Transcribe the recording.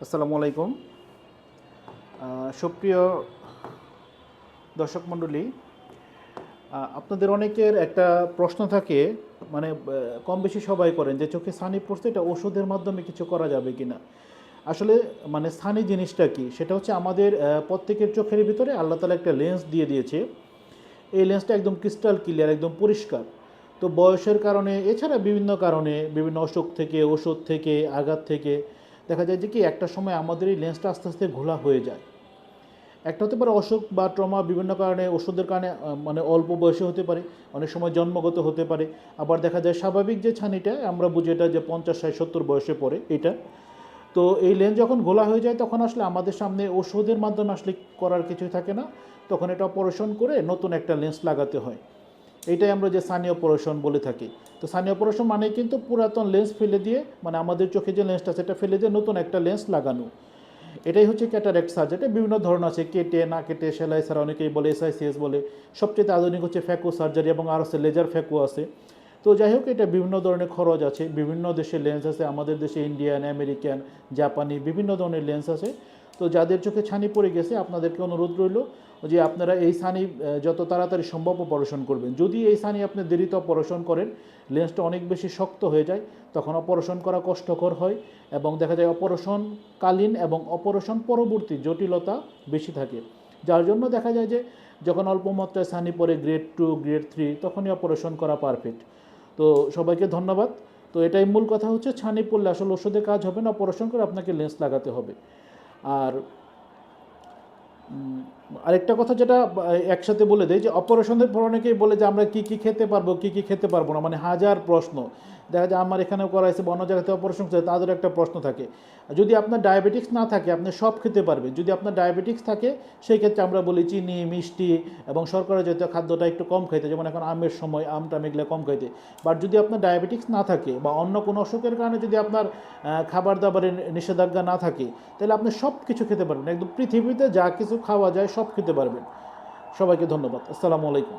আসসালামু আলাইকুম। সুপ্রিয় দর্শক মণ্ডলী, আপনাদের অনেকের একটা প্রশ্ন থাকে, মানে কম বেশি সবাই করেন যে চোখে ছানি পড়ছে, এটা ওষুধের মাধ্যমে কিছু করা যাবে কি না। আসলে মানে ছানি জিনিসটা কি, সেটা হচ্ছে আমাদের প্রত্যেকের চোখের ভিতরে আল্লাহ তাআলা একটা লেন্স দিয়ে দিয়েছে। এই লেন্সটা একদম ক্রিস্টাল ক্লিয়ার, একদম পরিষ্কার। তো বয়সের কারণে, এছাড়া বিভিন্ন কারণে, বিভিন্ন অসুখ থেকে, ওষুধ থেকে, আঘাত থেকে দেখা যায় যে কি একটা সময় আমাদের এই লেন্সটা আস্তে আস্তে ঘোলা হয়ে যায়। একটা হতে পারে অসুখ বা ট্রমা, বিভিন্ন কারণে, ওষুধের কারণে, মানে অল্প বয়সে হতে পারে, অনেক সময় জন্মগত হতে পারে। আবার দেখা যায় স্বাভাবিক যে ছানিটা আমরা বুঝি এটা যে 50, 60, 70 বয়সে পড়ে এটা। তো এই লেন্স যখন ঘোলা হয়ে যায় তখন আসলে আমাদের সামনে ওষুধের মাধ্যমে আসলে করার কিছুই থাকে না। তখন এটা অপারেশন করে নতুন একটা লেন্স লাগাতে হয়। এইটাই আমরা যে সানি অপারেশন বলে থাকি। তো সানি অপারেশন মানে কিন্তু পুরাতন লেন্স ফেলে দিয়ে, মানে আমাদের চোখে যে লেন্সটা সেটা ফেলে দিয়ে নতুন একটা লেন্স লাগানো। এটাই হচ্ছে ক্যাটারেক্ট সার্জারি। বিভিন্ন ধরন আছে, কেটে, না কেটে, সেলাই ছাড়া, অনেকেই বলে এসআইসিএস বলে। সবচেয়ে আধুনিক হচ্ছে ফ্যাকো সার্জারি, এবং আর আছে লেজার ফ্যাকো আছে। তো যাই হোক, এটা বিভিন্ন ধরনের খরচ আছে, বিভিন্ন দেশের লেন্স আছে, আমাদের দেশে ইন্ডিয়ান, আমেরিকান, জাপানি বিভিন্ন ধরনের লেন্স আছে। তো যাদের চোখে ছানি পড়ে গেছে আপনাদেরকে অনুরোধ রইল যে আপনারা এই ছানি যত তাড়াতাড়ি সম্ভব অপারেশন করবেন। যদি এই ছানি আপনি দেরিতে অপারেশন করেন, লেন্সটা অনেক বেশি শক্ত হয়ে যায়, তখন অপারেশন করা কষ্টকর হয়, এবং দেখা যায় অপারেশনকালীন এবং অপারেশন পরবর্তী জটিলতা বেশি থাকে। যার জন্য দেখা যায় যে যখন অল্প মাত্রায় ছানি পড়ে গ্রেড 2, গ্রেড 3, তখনই অপারেশন করা পারফেক্ট। তো সবাইকে ধন্যবাদ। তো এটাই মূল কথা হচ্ছে, ছানি পড়লে আসলে ওষুধে কাজ হবে না, অপারেশন করে আপনাকে লেন্স লাগাতে হবে। আর আরেকটা কথা যেটা একসাথে বলে দেয়, যে অপারেশনের পর অনেকেই বলে যে আমরা কী কী খেতে পারবো, কী কী খেতে পারবো না, মানে হাজার প্রশ্ন। দেখা যায় আমার এখানেও করা হয়েছে, অন্য জায়গাতে অপারেশন করছে, তাদের একটা প্রশ্ন থাকে। যদি আপনার ডায়াবেটিক্স না থাকে আপনি সব খেতে পারবেন। যদি আপনার ডায়াবেটিক্স থাকে সেই ক্ষেত্রে আমরা বলি চিনি, মিষ্টি এবং শর্করা জাতীয় খাদ্যটা একটু কম খাইতে, যেমন এখন আমের সময় আম টাম এগুলো কম খাইতে। বাট যদি আপনার ডায়াবেটিক্স না থাকে বা অন্য কোনো অসুখের কারণে যদি আপনার খাবার দাবারের নিষেধাজ্ঞা না থাকে, তাহলে আপনি সব কিছু খেতে পারবেন, একদম পৃথিবীতে যা কিছু খাওয়া যায় সব খেতে পারবেন। সবাইকে ধন্যবাদ। আসসালামু আলাইকুম।